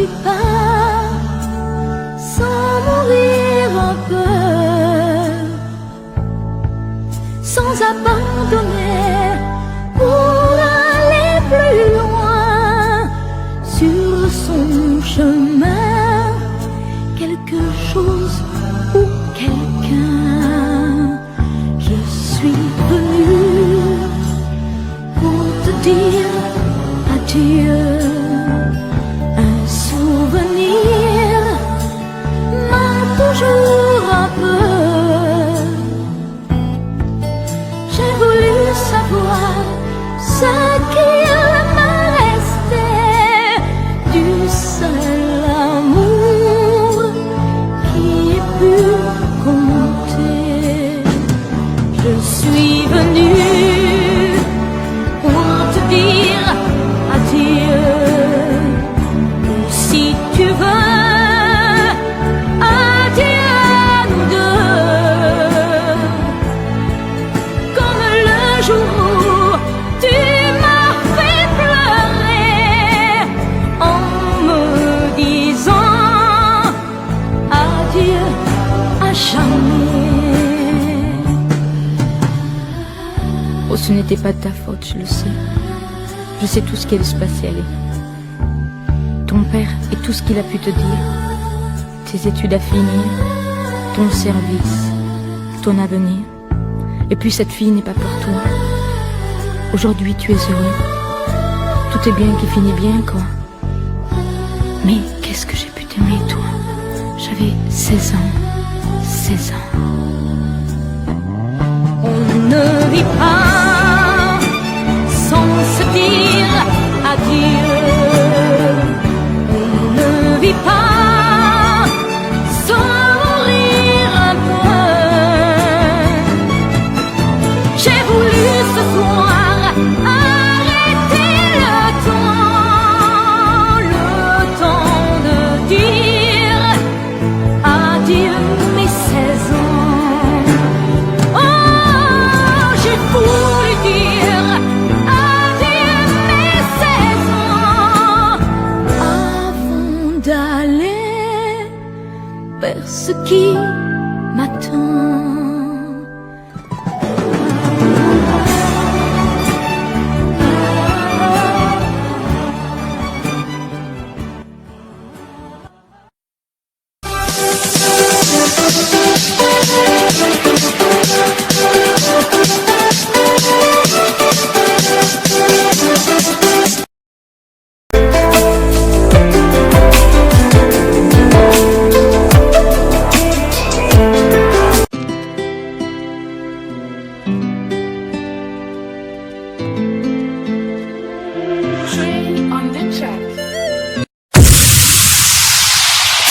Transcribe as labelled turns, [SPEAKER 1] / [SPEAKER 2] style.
[SPEAKER 1] vis pas sans mourir un peu, sans abandonner pour aller plus loin sur son chemin, quelque chose ou quelqu'un. Je suis venue pour te dire adieu. Un souvenir manque toujours un peu. J'ai voulu savoir ce qu'il me restait du seul amour qui ait pu compter. Je suis venue pour te dire adieu. Si tu veux, adieu à nous deux. Comme le jour où tu m'as fait pleurer en me disant adieu à jamais.
[SPEAKER 2] Oh, ce n'était pas de ta faute, je le sais. Je sais tout ce qui allait se passer, allez. Ton père et tout ce qu'il a pu te dire. Tes études à finir, ton service, ton avenir. Et puis cette fille n'est pas pour toi. Aujourd'hui tu es heureux. Tout est bien qui finit bien, quoi. Mais qu'est-ce que j'ai pu t'aimer, toi? J'avais 16 ans. 16 ans.
[SPEAKER 1] On ne vit pas sans se dire adieu. On ne vit pas sans mourir un peu. J'ai voulu ce soir arrêter le temps de dire adieu mes 16 ans. Oh, j'ai voulu dire adieu mes 16 ans avant d'aller vers ce qui